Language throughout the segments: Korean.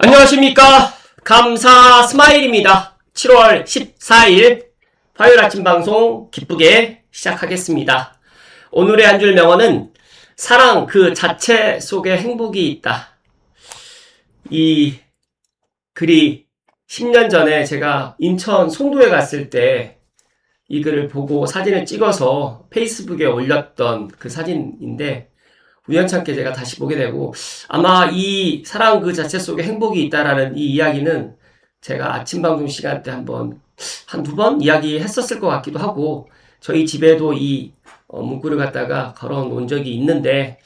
안녕하십니까. 감사 스마일입니다. 7월 14일 화요일 아침 방송 기쁘게 시작하겠습니다. 오늘의 한 줄 명언은 사랑 그 자체 속에 행복이 있다. 이 글이 10년 전에 제가 인천 송도에 갔을 때 이 글을 보고 사진을 찍어서 페이스북에 올렸던 그 사진인데 우연찮게 제가 다시 보게 되고 아마 이 사랑 그 자체 속에 행복이 있다라는 이 이야기는 제가 아침 방송 시간 때 한두 번 이야기했었을 것 같기도 하고 저희 집에도 이 문구를 갖다가 걸어 놓은 적이 있는데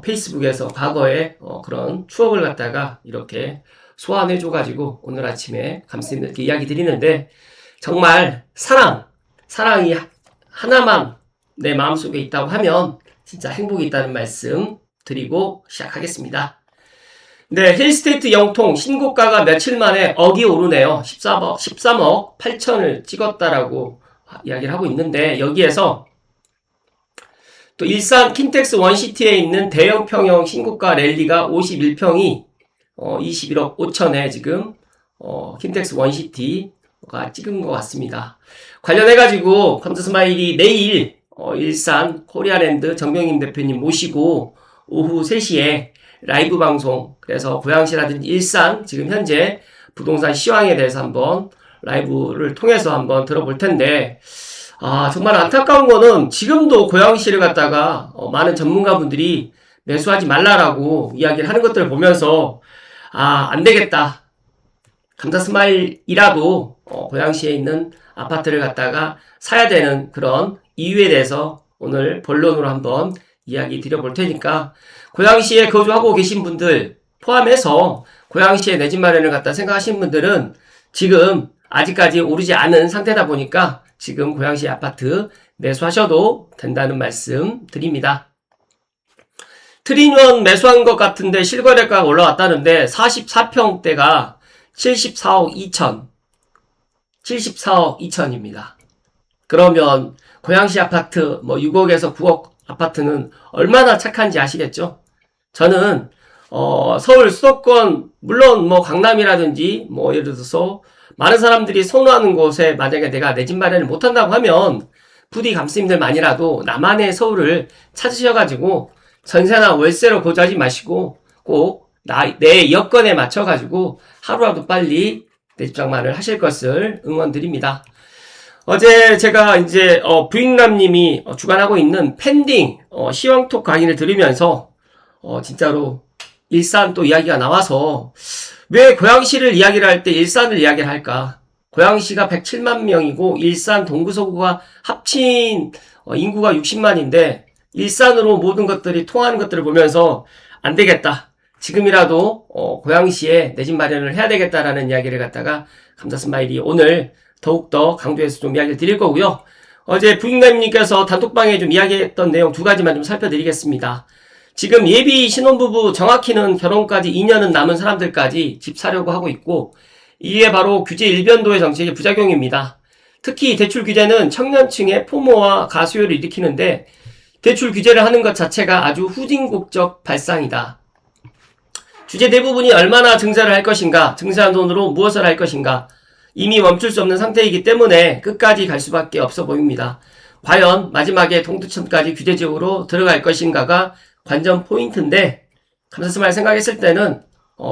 페이스북에서 과거에 그런 추억을 갖다가 이렇게 소환해 줘가지고 오늘 아침에 감사님들께 이야기 드리는데 정말 사랑이 하나만 내 마음속에 있다고 하면 진짜 행복이 있다는 말씀 드리고 시작하겠습니다. 네, 힐스테이트 영통 신고가가 며칠 만에 억이 오르네요. 13억 8천을 찍었다라고 이야기를 하고 있는데 여기에서 또 일산 킨텍스 원시티에 있는 대형 평형 신고가 랠리가 51평이 21억 5천에 지금 킨텍스 원시티가 찍은 것 같습니다. 관련해가지고 감사스마일이 내일 일산 코리아랜드 정명임 대표님 모시고 오후 3시에 라이브 방송, 그래서 고양시라든지 일산 지금 현재 부동산 시황에 대해서 한번 라이브를 통해서 한번 들어볼 텐데 정말 안타까운 거는 지금도 고양시를 갖다가 많은 전문가분들이 매수하지 말라라고 이야기를 하는 것들을 보면서 안 되겠다. 감사스마일이라도 고양시에 있는 아파트를 갖다가 사야 되는 그런 이유에 대해서 오늘 본론으로 한번 이야기 드려볼 테니까 고양시에 거주하고 계신 분들 포함해서 고양시에 내 집 마련을 갖다 생각하시는 분들은 지금 아직까지 오르지 않은 상태다 보니까 지금 고양시 아파트 매수하셔도 된다는 말씀 드립니다. 트리니원 매수한 것 같은데 실거래가가 올라왔다는데 44평대가 74억 2천 74억 2천입니다. 그러면 고양시 아파트 6억에서 9억 아파트는 얼마나 착한지 아시겠죠? 저는 서울 수도권 물론 강남이라든지 예를 들어서 많은 사람들이 선호하는 곳에 만약에 내가 내 집 마련을 못한다고 하면 부디 감스님들만이라도 나만의 서울을 찾으셔가지고 전세나 월세로 거주하지 마시고 꼭 내 여건에 맞춰가지고 하루라도 빨리 내 집장만을 하실 것을 응원드립니다. 어제 제가 이제 부익남님이 주관하고 있는 펜딩 시황톡 강의를 들으면서 진짜로 일산 또 이야기가 나와서 왜 고양시를 이야기를 할 때 일산을 이야기를 할까? 고양시가 107만 명이고 일산 동구서구가 합친 인구가 60만인데 일산으로 모든 것들이 통하는 것들을 보면서 안 되겠다. 지금이라도 고양시에 내 집 마련을 해야 되겠다라는 이야기를 갖다가 감사스마일이 오늘 더욱더 강조해서 좀 이야기를 드릴 거고요. 어제 부익남님께서 단톡방에 좀 이야기했던 내용 두 가지만 좀 살펴드리겠습니다. 지금 예비 신혼부부 정확히는 결혼까지 2년은 남은 사람들까지 집 사려고 하고 있고 이게 바로 규제 일변도의 정책의 부작용입니다. 특히 대출 규제는 청년층의 포모와 가수요를 일으키는데 대출 규제를 하는 것 자체가 아주 후진국적 발상이다. 주제 대부분이 얼마나 증세를 할 것인가, 증세한 돈으로 무엇을 할 것인가 이미 멈출 수 없는 상태이기 때문에 끝까지 갈 수밖에 없어 보입니다. 과연 마지막에 동두천까지 규제지역으로 들어갈 것인가가 관전 포인트인데 감사스마일 생각했을 때는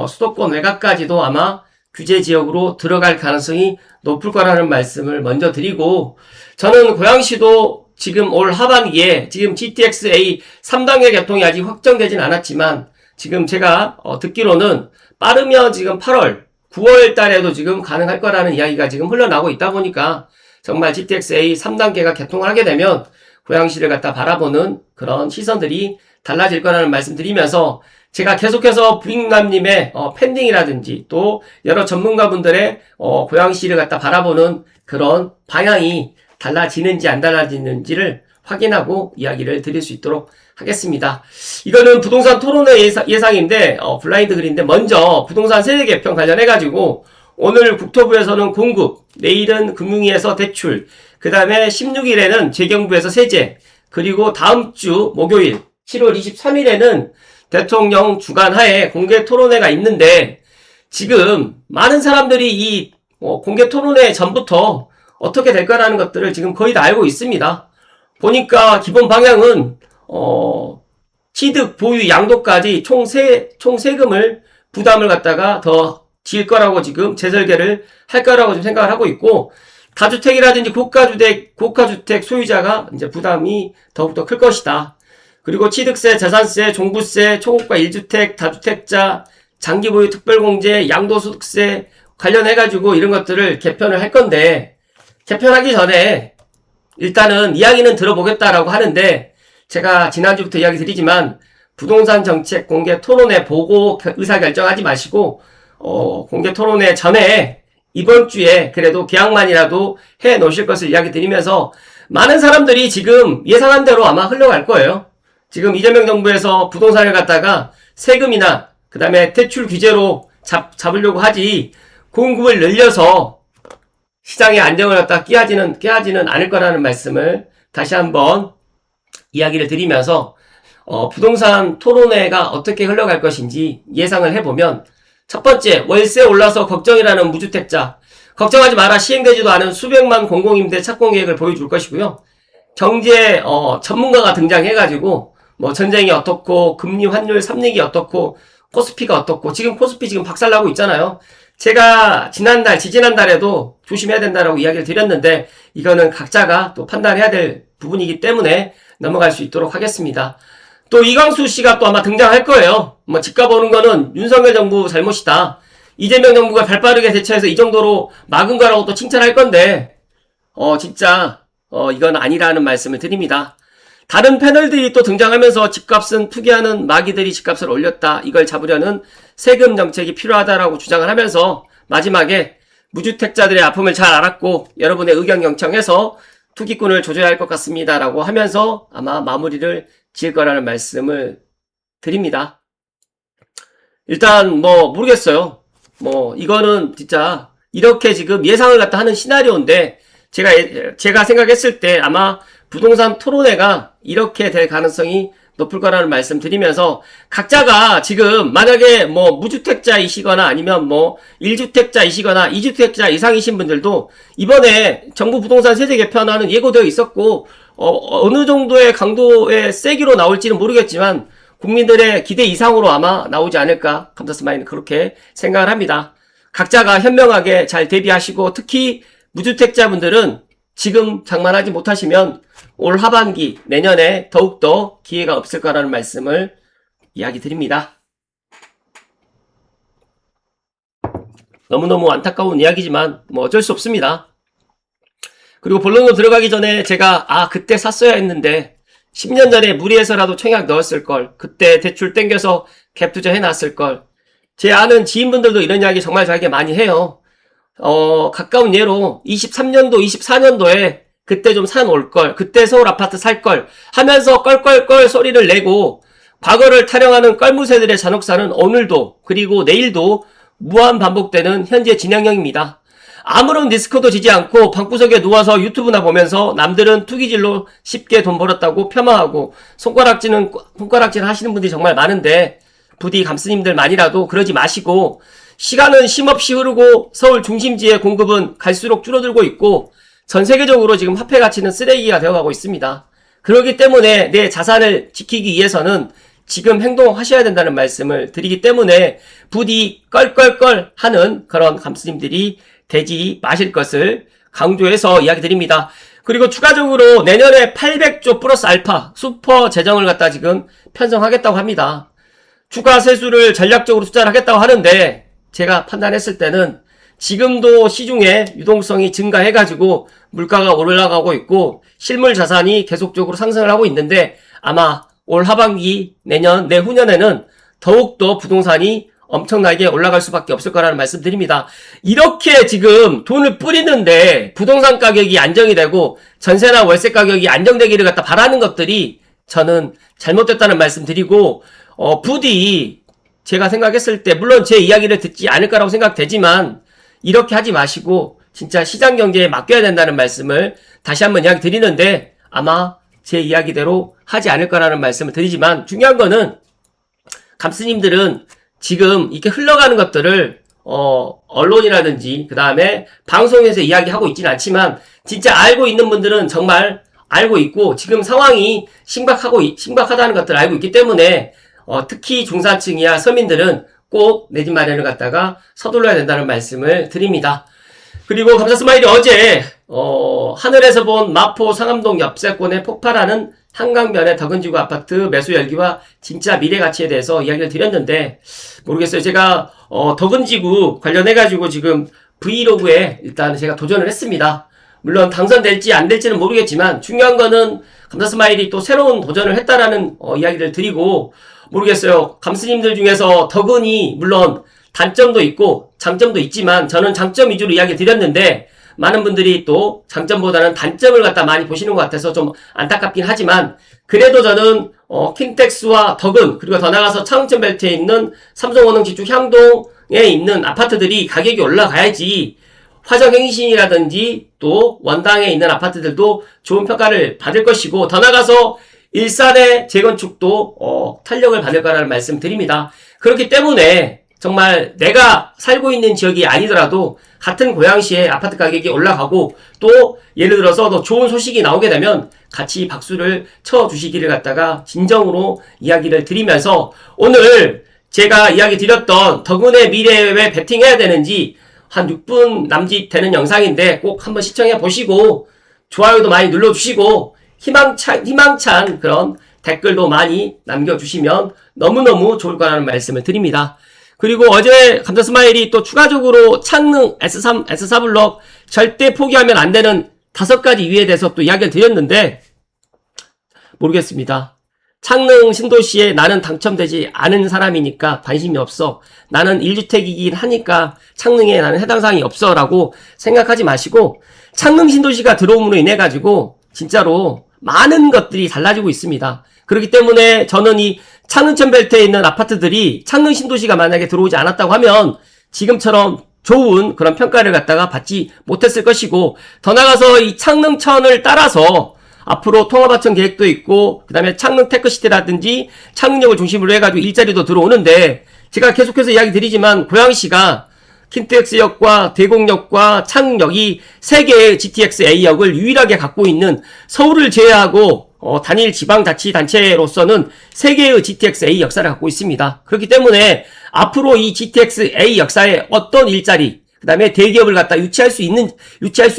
수도권 외곽까지도 아마 규제지역으로 들어갈 가능성이 높을 거라는 말씀을 먼저 드리고 저는 고양시도 지금 올 하반기에 지금 GTX-A 3단계 개통이 아직 확정되진 않았지만 지금 제가 듣기로는 빠르면 지금 8월 9월 달에도 지금 가능할 거라는 이야기가 지금 흘러나오고 있다 보니까 정말 GTX-A 3단계가 개통을 하게 되면 고양시를 갖다 바라보는 그런 시선들이 달라질 거라는 말씀 드리면서 제가 계속해서 부익남님의 펜딩이라든지 또 여러 전문가분들의 고양시를 갖다 바라보는 그런 방향이 달라지는지 안 달라지는지를 확인하고 이야기를 드릴 수 있도록 하겠습니다. 이거는 부동산 토론회 예상인데 블라인드 글인데 먼저 부동산 세제 개편 관련해가지고 오늘 국토부에서는 공급, 내일은 금융위에서 대출, 그 다음에 16일에는 재경부에서 세제, 그리고 다음 주 목요일 7월 23일에는 대통령 주관하에 공개 토론회가 있는데 지금 많은 사람들이 이 공개 토론회 전부터 어떻게 될 거라는 것들을 지금 거의 다 알고 있습니다. 보니까 기본 방향은 취득, 보유, 양도까지 총 세금을 부담을 갖다가 더 지을 거라고 지금 재설계를 할 거라고 지금 생각을 하고 있고, 다주택이라든지 고가주택 소유자가 이제 부담이 더욱더 클 것이다. 그리고 취득세, 재산세, 종부세, 초고가 1주택, 다주택자, 장기보유 특별공제, 양도소득세 관련해가지고 이런 것들을 개편을 할 건데, 개편하기 전에 일단은 이야기는 들어보겠다라고 하는데, 제가 지난주부터 이야기 드리지만 부동산 정책 공개 토론회 보고 의사결정하지 마시고 공개 토론회 전에 이번 주에 그래도 계약만이라도 해 놓으실 것을 이야기 드리면서, 많은 사람들이 지금 예상한 대로 아마 흘러갈 거예요. 지금 이재명 정부에서 부동산을 갖다가 세금이나 그 다음에 대출 규제로 잡으려고 하지, 공급을 늘려서 시장의 안정을 갖다 깨하지는 않을 거라는 말씀을 다시 한번 이야기를 드리면서, 부동산 토론회가 어떻게 흘러갈 것인지 예상을 해보면, 첫 번째, 월세 올라서 걱정이라는 무주택자, 걱정하지 마라, 시행되지도 않은 수백만 공공임대 착공 계획을 보여줄 것이고요. 경제 전문가가 등장해가지고 뭐 전쟁이 어떻고 금리 환율 삼리기 어떻고 코스피가 어떻고, 지금 코스피 지금 박살나고 있잖아요. 제가 지지난달에도 조심해야 된다라고 이야기를 드렸는데, 이거는 각자가 또 판단해야 될 부분이기 때문에 넘어갈 수 있도록 하겠습니다. 또 이광수 씨가 또 아마 등장할 거예요. 뭐 집값 오는 거는 윤석열 정부 잘못이다, 이재명 정부가 발빠르게 대처해서 이 정도로 막은 거라고 또 칭찬할 건데, 진짜 이건 아니라는 말씀을 드립니다. 다른 패널들이 또 등장하면서 집값은 투기하는 마귀들이 집값을 올렸다, 이걸 잡으려는 세금 정책이 필요하다라고 주장을 하면서, 마지막에 무주택자들의 아픔을 잘 알았고 여러분의 의견 경청해서 투기꾼을 조져야 할 것 같습니다 라고 하면서 아마 마무리를 지을 거라는 말씀을 드립니다. 일단 모르겠어요. 이거는 진짜 이렇게 지금 예상을 갖다 하는 시나리오인데, 제가 생각했을 때 아마 부동산 토론회가 이렇게 될 가능성이 높을 거라는 말씀 드리면서, 각자가 지금 만약에 무주택자이시거나 아니면 1주택자이시거나 2주택자 이상이신 분들도 이번에 정부 부동산 세제 개편안은 예고되어 있었고, 어느 정도의 강도의 세기로 나올지는 모르겠지만 국민들의 기대 이상으로 아마 나오지 않을까, 감사스마이는 그렇게 생각을 합니다. 각자가 현명하게 잘 대비하시고, 특히 무주택자분들은 지금 장만하지 못하시면 올 하반기 내년에 더욱더 기회가 없을 거라는 말씀을 이야기 드립니다. 너무너무 안타까운 이야기지만 어쩔 수 없습니다. 그리고 본론으로 들어가기 전에 제가 그때 샀어야 했는데 10년 전에 무리해서라도 청약 넣었을 걸, 그때 대출 땡겨서 갭 투자 해놨을 걸. 제 아는 지인분들도 이런 이야기 정말 저에게 많이 해요. 가까운 예로 23년도 24년도에 그때 좀 사놓을 걸, 그때 서울 아파트 살 걸 하면서 껄껄껄 소리를 내고, 과거를 타령하는 껄무새들의 잔혹사는 오늘도 그리고 내일도 무한 반복되는 현재 진행형입니다. 아무런 리스크도 지지 않고 방구석에 누워서 유튜브나 보면서 남들은 투기질로 쉽게 돈 벌었다고 폄하하고 손가락질 하시는 분들이 정말 많은데, 부디 감스님들만이라도 그러지 마시고, 시간은 쉼없이 흐르고 서울 중심지의 공급은 갈수록 줄어들고 있고, 전 세계적으로 지금 화폐 가치는 쓰레기가 되어가고 있습니다. 그렇기 때문에 내 자산을 지키기 위해서는 지금 행동하셔야 된다는 말씀을 드리기 때문에, 부디 껄껄껄 하는 그런 감스님들이 되지 마실 것을 강조해서 이야기 드립니다. 그리고 추가적으로 내년에 800조 플러스 알파 슈퍼 재정을 갖다 지금 편성하겠다고 합니다. 추가 세수를 전략적으로 투자를 하겠다고 하는데, 제가 판단했을 때는 지금도 시중에 유동성이 증가해가지고 물가가 올라가고 있고 실물 자산이 계속적으로 상승을 하고 있는데, 아마 올 하반기 내후년에는 더욱더 부동산이 엄청나게 올라갈 수밖에 없을 거라는 말씀 드립니다. 이렇게 지금 돈을 뿌리는데 부동산 가격이 안정이 되고 전세나 월세 가격이 안정되기를 갖다 바라는 것들이 저는 잘못됐다는 말씀 드리고, 부디 제가 생각했을 때, 물론 제 이야기를 듣지 않을 거라고 생각되지만 이렇게 하지 마시고 진짜 시장 경제에 맡겨야 된다는 말씀을 다시 한번 이야기 드리는데, 아마 제 이야기대로 하지 않을 거라는 말씀을 드리지만, 중요한 거는 감스님들은 지금 이렇게 흘러가는 것들을 언론이라든지 그 다음에 방송에서 이야기하고 있지는 않지만 진짜 알고 있는 분들은 정말 알고 있고 지금 상황이 심각하다는 것들을 알고 있기 때문에 특히 중산층이야 서민들은 꼭 내 집 마련을 갖다가 서둘러야 된다는 말씀을 드립니다. 그리고 감사스마일이 어제 하늘에서 본 마포 상암동 옆세권에 폭발하는 한강변의 덕은지구 아파트 매수 열기와 진짜 미래 가치에 대해서 이야기를 드렸는데 모르겠어요. 제가 덕은지구 관련해가지고 지금 브이로그에 일단 제가 도전을 했습니다. 물론 당선될지 안 될지는 모르겠지만 중요한 거는 감사스마일이 또 새로운 도전을 했다라는 이야기를 드리고 모르겠어요. 감스님들 중에서 덕은이 물론 단점도 있고 장점도 있지만 저는 장점 위주로 이야기 드렸는데 많은 분들이 또 장점보다는 단점을 갖다 많이 보시는 것 같아서 좀 안타깝긴 하지만 그래도 저는 킨텍스와 덕은 그리고 더 나가서 창원천 벨트에 있는 삼성원흥 지축 향동에 있는 아파트들이 가격이 올라가야지 화정행신이라든지 또 원당에 있는 아파트들도 좋은 평가를 받을 것이고 더 나가서 일산의 재건축도 탄력을 받을 거라는 말씀 드립니다. 그렇기 때문에 정말 내가 살고 있는 지역이 아니더라도 같은 고양시에 아파트 가격이 올라가고 또 예를 들어서 더 좋은 소식이 나오게 되면 같이 박수를 쳐주시기를 갖다가 진정으로 이야기를 드리면서 오늘 제가 이야기 드렸던 덕은의 미래에 왜 베팅해야 되는지 한 6분 남짓 되는 영상인데 꼭 한번 시청해 보시고 좋아요도 많이 눌러주시고 희망찬 그런 댓글도 많이 남겨주시면 너무너무 좋을 거라는 말씀을 드립니다. 그리고 어제 감사스마일이 또 추가적으로 창릉 S3, S4블럭 절대 포기하면 안 되는 5가지 이유에 대해서 또 이야기를 드렸는데 모르겠습니다. 창릉 신도시에 나는 당첨되지 않은 사람이니까 관심이 없어. 나는 1주택이긴 하니까 창릉에 나는 해당 사항이 없어 라고 생각하지 마시고 창릉 신도시가 들어옴으로 인해 가지고 진짜로 많은 것들이 달라지고 있습니다. 그렇기 때문에 저는 이 창릉천 벨트에 있는 아파트들이 창릉 신도시가 만약에 들어오지 않았다고 하면 지금처럼 좋은 그런 평가를 갖다가 받지 못했을 것이고 더 나아가서 이 창릉천을 따라서 앞으로 통합하천 계획도 있고 그 다음에 창릉 테크시티라든지 창릉역을 중심으로 해가지고 일자리도 들어오는데 제가 계속해서 이야기 드리지만 고양시가 킨텍스역과 대곡역과 창릉역이 3개의 GTX A역을 유일하게 갖고 있는 서울을 제외하고 단일 지방자치단체로서는 3개의 GTX A 역사를 갖고 있습니다. 그렇기 때문에 앞으로 이 GTX A 역사에 어떤 일자리 그 다음에 대기업을 갖다 유치할 수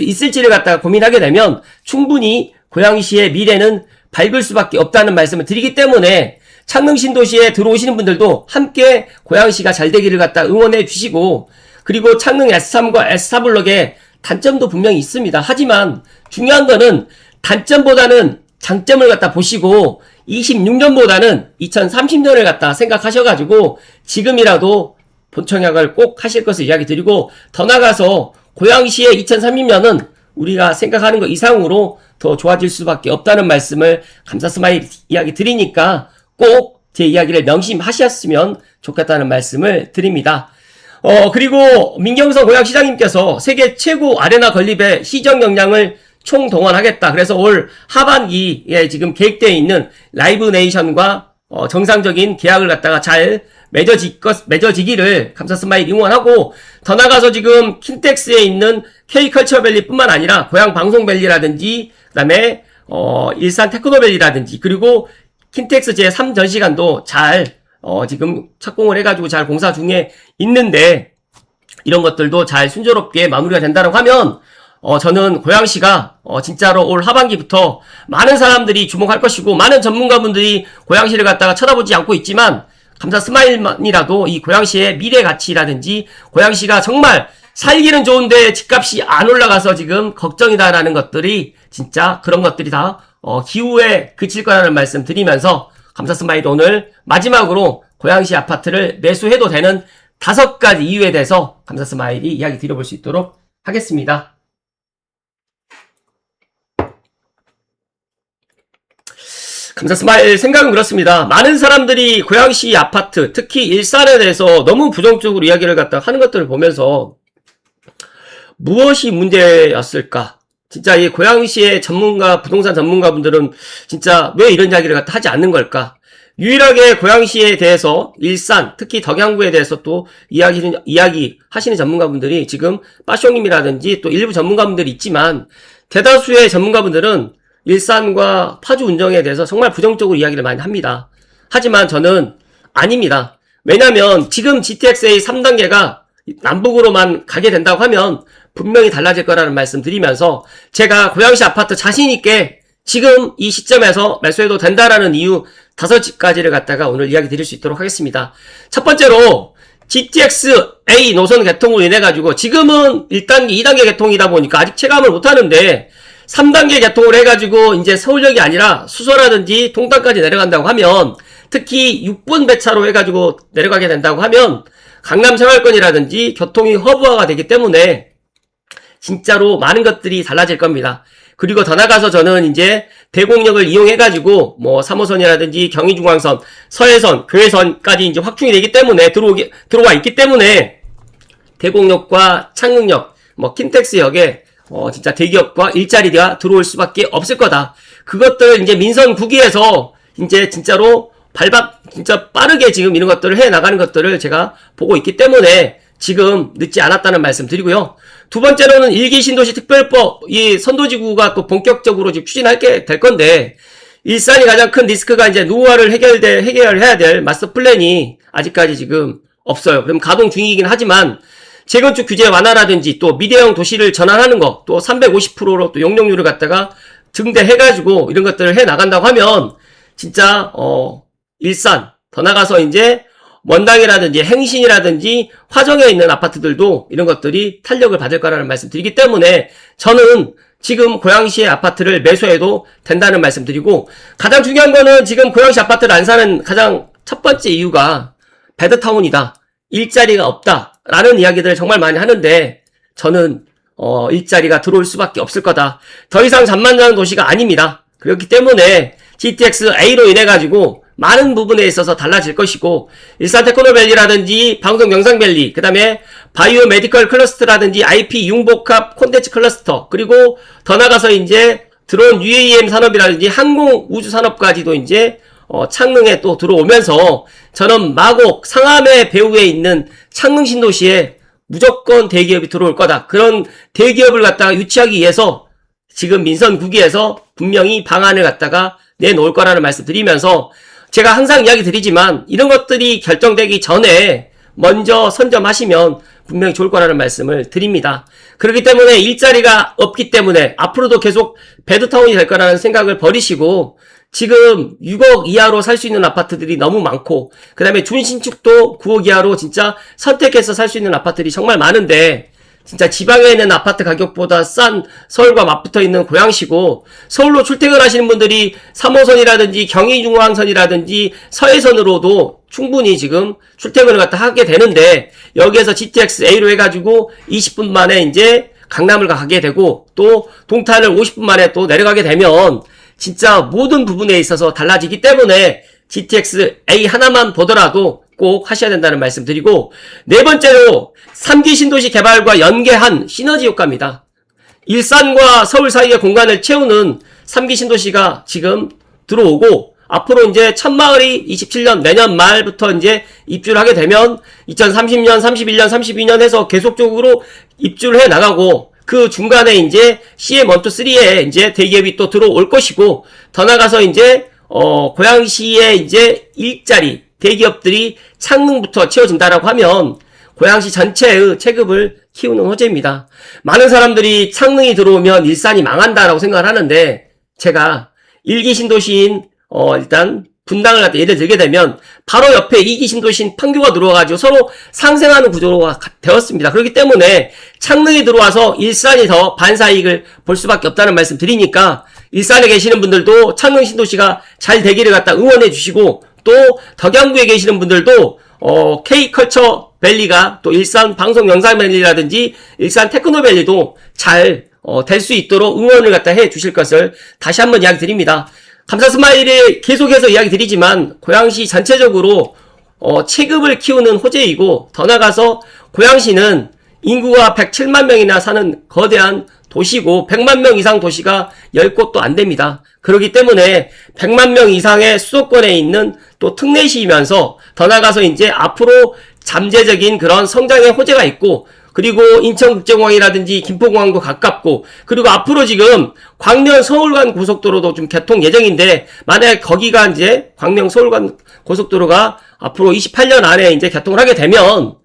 있을지를 갖다가 고민하게 되면 충분히 고양시의 미래는 밝을 수밖에 없다는 말씀을 드리기 때문에 창릉 신도시에 들어오시는 분들도 함께 고양시가 잘 되기를 갖다 응원해 주시고 그리고 창릉 S3과 S4블럭에 단점도 분명히 있습니다. 하지만 중요한 거는 단점보다는 장점을 갖다 보시고 26년보다는 2030년을 갖다 생각하셔가지고 지금이라도 본청약을 꼭 하실 것을 이야기 드리고 더 나가서 고양시의 2030년은 우리가 생각하는 것 이상으로 더 좋아질 수밖에 없다는 말씀을 감사스마일 이야기 드리니까 꼭 제 이야기를 명심하셨으면 좋겠다는 말씀을 드립니다. 그리고 민경선 고양시장님께서 세계 최고 아레나 건립의 시정 역량을 총동원하겠다. 그래서 올 하반기에 지금 계획되어 있는 라이브 네이션과 정상적인 계약을 갖다가 잘 맺어지기를 감사스마일 응원하고 더 나가서 지금 킨텍스에 있는 K컬처밸리 뿐만 아니라 고양방송밸리라든지 그 다음에 일산 테크노밸리라든지 그리고 킨텍스 제3전시관도 잘 지금 착공을 해가지고 잘 공사 중에 있는데 이런 것들도 잘 순조롭게 마무리가 된다고 하면 저는 고양시가 진짜로 올 하반기부터 많은 사람들이 주목할 것이고 많은 전문가분들이 고양시를 갖다가 쳐다보지 않고 있지만 감사 스마일만이라도 이 고양시의 미래 가치라든지 고양시가 정말 살기는 좋은데 집값이 안 올라가서 지금 걱정이다라는 것들이 진짜 그런 것들이 다 기후에 그칠 거라는 말씀 드리면서 감사 스마일 오늘 마지막으로 고양시 아파트를 매수해도 되는 5가지 이유에 대해서 감사 스마일이 이야기 드려볼 수 있도록 하겠습니다. 감사 스마일 생각은 그렇습니다. 많은 사람들이 고양시 아파트, 특히 일산에 대해서 너무 부정적으로 이야기를 갖다 하는 것들을 보면서 무엇이 문제였을까? 진짜 이 고양시의 전문가, 부동산 전문가분들은 진짜 왜 이런 이야기를 갖다 하지 않는 걸까? 유일하게 고양시에 대해서 일산, 특히 덕양구에 대해서 또 이야기 하시는 전문가분들이 지금 빠쇼님이라든지 또 일부 전문가분들이 있지만 대다수의 전문가분들은 일산과 파주 운정에 대해서 정말 부정적으로 이야기를 많이 합니다. 하지만 저는 아닙니다. 왜냐면 지금 GTX-A 3단계가 남북으로만 가게 된다고 하면 분명히 달라질 거라는 말씀 드리면서 제가 고양시 아파트 자신있게 지금 이 시점에서 매수해도 된다라는 이유 5가지를 갖다가 오늘 이야기 드릴 수 있도록 하겠습니다. 첫 번째로 GTX-A 노선 개통으로 인해 가지고 지금은 1단계, 2단계 개통이다 보니까 아직 체감을 못 하는데 3단계 개통을 해가지고 이제 서울역이 아니라 수서라든지 동탄까지 내려간다고 하면 특히 6분 배차로 해가지고 내려가게 된다고 하면 강남 생활권이라든지 교통이 허브화가 되기 때문에 진짜로 많은 것들이 달라질 겁니다. 그리고 더 나가서 저는 이제 대곡역을 이용해가지고 뭐 3호선이라든지 경의중앙선, 서해선, 교회선까지 이제 확충이 되기 때문에 들어와 있기 때문에 대곡역과 창릉역, 뭐 킨텍스역에 진짜 대기업과 일자리가 들어올 수밖에 없을 거다. 그것들을 이제 민선 9기에서 이제 진짜로 진짜 빠르게 지금 이런 것들을 해 나가는 것들을 제가 보고 있기 때문에 지금 늦지 않았다는 말씀 드리고요. 두 번째로는 1기 신도시 특별법, 이 선도지구가 또 본격적으로 지금 추진하게 될 건데, 일산이 가장 큰 리스크가 이제 노후화를 해결해야 될 마스터 플랜이 아직까지 지금 없어요. 그럼 가동 중이긴 하지만, 재건축 규제 완화라든지 또 미대형 도시를 전환하는 거, 또 350%로 또 용적률을 갖다가 증대해가지고 이런 것들을 해 나간다고 하면, 진짜, 일산, 더 나가서 이제 원당이라든지 행신이라든지 화정에 있는 아파트들도 이런 것들이 탄력을 받을 거라는 말씀 드리기 때문에 저는 지금 고양시의 아파트를 매수해도 된다는 말씀 드리고, 가장 중요한 거는 지금 고양시 아파트를 안 사는 가장 첫 번째 이유가 배드타운이다, 일자리가 없다 라는 이야기들을 정말 많이 하는데 저는 일자리가 들어올 수밖에 없을 거다. 더 이상 잠만 자는 도시가 아닙니다. 그렇기 때문에 GTX-A로 인해 가지고 많은 부분에 있어서 달라질 것이고, 일산 테크노밸리라든지 방송 영상밸리, 그 다음에 바이오 메디컬 클러스터라든지 IP 융복합 콘텐츠 클러스터, 그리고 더 나가서 이제 드론 UAM 산업이라든지 항공 우주 산업까지도 이제 창릉에 또 들어오면서 저는 마곡 상암의 배후에 있는 창릉 신도시에 무조건 대기업이 들어올 거다. 그런 대기업을 갖다가 유치하기 위해서 지금 민선 9기에서 분명히 방안을 갖다가 내놓을 거라는 말씀 드리면서, 제가 항상 이야기 드리지만 이런 것들이 결정되기 전에 먼저 선점하시면 분명히 좋을 거라는 말씀을 드립니다. 그렇기 때문에 일자리가 없기 때문에 앞으로도 계속 배드타운이 될 거라는 생각을 버리시고, 지금 6억 이하로 살 수 있는 아파트들이 너무 많고, 그 다음에 준신축도 9억 이하로 진짜 선택해서 살 수 있는 아파트들이 정말 많은데, 진짜 지방에 있는 아파트 가격보다 싼 서울과 맞붙어 있는 고양시고, 서울로 출퇴근하시는 분들이 3호선이라든지 경의중앙선이라든지 서해선으로도 충분히 지금 출퇴근을 갖다 하게 되는데, 여기에서 GTX-A로 해가지고 20분 만에 이제 강남을 가게 되고, 또 동탄을 50분 만에 또 내려가게 되면 진짜 모든 부분에 있어서 달라지기 때문에 GTX-A 하나만 보더라도 꼭 하셔야 된다는 말씀 드리고, 네 번째로 3기 신도시 개발과 연계한 시너지 효과입니다. 일산과 서울 사이의 공간을 채우는 3기 신도시가 지금 들어오고, 앞으로 이제 천마을이 27년 내년 말부터 이제 입주를 하게 되면 2030년, 31년, 32년 해서 계속적으로 입주를 해 나가고, 그 중간에 이제 CM123에 이제 대기업이 또 들어올 것이고, 더 나가서 이제 고양시의 이제 일자리 대기업들이 창릉부터 채워진다라고 하면 고양시 전체의 체급을 키우는 호재입니다. 많은 사람들이 창릉이 들어오면 일산이 망한다라고 생각을 하는데, 제가 1기 신도시인 일단 분당을 갖다 예를 들게 되면 바로 옆에 2기 신도시인 판교가 들어와가지고 서로 상생하는 구조가 되었습니다. 그렇기 때문에 창릉이 들어와서 일산이 더 반사이익을 볼 수밖에 없다는 말씀 드리니까, 일산에 계시는 분들도 창릉 신도시가 잘 되기를 갖다 응원해 주시고, 또 덕양구에 계시는 분들도 K컬처 밸리가 또 일산 방송 영상 밸리라든지 일산 테크노밸리도 잘 될 수 있도록 응원을 갖다 해 주실 것을 다시 한번 이야기 드립니다. 감사 스마일을 계속해서 이야기 드리지만 고양시 전체적으로 체급을 키우는 호재이고, 더 나가서 고양시는 인구가 107만 명이나 사는 거대한 도시고 100만 명 이상 도시가 10곳도 안 됩니다. 그렇기 때문에 100만 명 이상의 수도권에 있는 또 특례시이면서 더 나아가서 이제 앞으로 잠재적인 그런 성장의 호재가 있고, 그리고 인천국제공항이라든지 김포공항도 가깝고, 그리고 앞으로 지금 광명 서울 간 고속도로도 좀 개통 예정인데, 만약에 거기가 이제 광명 서울 간 고속도로가 앞으로 28년 안에 이제 개통을 하게 되면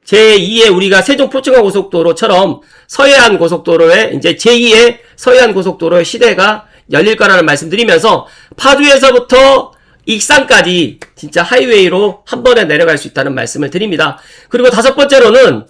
제2의 우리가 세종 포천간 고속도로처럼 서해안 고속도로의 이제 제2의 서해안 고속도로의 시대가 열릴 거라는 말씀드리면서, 파주에서부터 익산까지 진짜 하이웨이로 한 번에 내려갈 수 있다는 말씀을 드립니다. 그리고 다섯 번째로는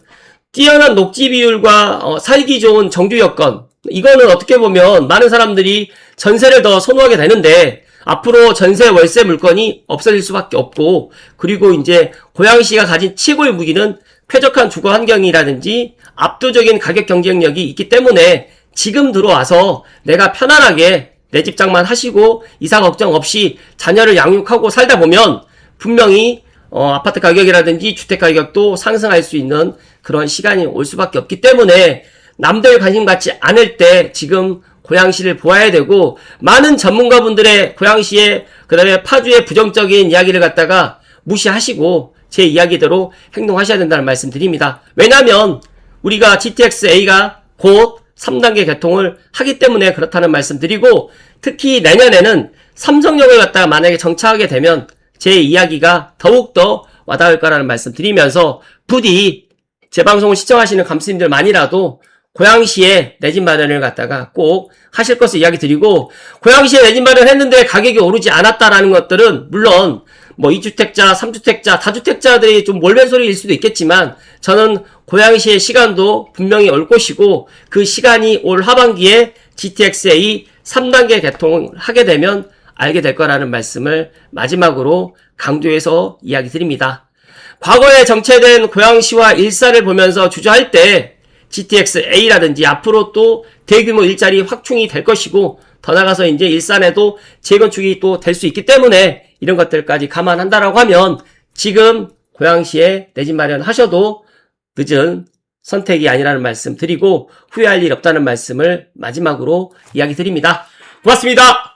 뛰어난 녹지 비율과 살기 좋은 정규 여건. 이거는 어떻게 보면 많은 사람들이 전세를 더 선호하게 되는데, 앞으로 전세 월세 물건이 없어질 수밖에 없고, 그리고 이제 고양시가 가진 최고의 무기는 쾌적한 주거 환경이라든지 압도적인 가격 경쟁력이 있기 때문에 지금 들어와서 내가 편안하게 내 집장만 하시고 이사 걱정 없이 자녀를 양육하고 살다 보면 분명히 아파트 가격이라든지 주택 가격도 상승할 수 있는 그런 시간이 올 수밖에 없기 때문에 남들 관심 갖지 않을 때 지금 고양시를 보아야 되고, 많은 전문가분들의 고양시에 그다음에 파주의 부정적인 이야기를 갖다가 무시하시고 제 이야기대로 행동하셔야 된다는 말씀 드립니다. 왜냐하면 우리가 GTX-A가 곧 3단계 개통을 하기 때문에 그렇다는 말씀 드리고, 특히 내년에는 삼성역을 갖다가 만약에 정차하게 되면 제 이야기가 더욱더 와닿을 거라는 말씀 드리면서, 부디 제 방송을 시청하시는 감스님들만이라도 고양시에 내 집 마련을 갖다가 꼭 하실 것을 이야기 드리고, 고양시에 내 집 마련 했는데 가격이 오르지 않았다라는 것들은 물론 뭐 2주택자, 3주택자, 다주택자들이 좀 몰변소리일 수도 있겠지만, 저는 고양시의 시간도 분명히 올 것이고, 그 시간이 올 하반기에 GTX-A 3단계 개통을 하게 되면 알게 될 거라는 말씀을 마지막으로 강조해서 이야기 드립니다. 과거에 정체된 고양시와 일산을 보면서 주저할 때 GTX-A라든지 앞으로 또 대규모 일자리 확충이 될 것이고, 더 나가서 이제 일산에도 재건축이 또 될 수 있기 때문에 이런 것들까지 감안한다라고 하면 지금 고양시에 내 집 마련하셔도 늦은 선택이 아니라는 말씀 드리고, 후회할 일 없다는 말씀을 마지막으로 이야기 드립니다. 고맙습니다.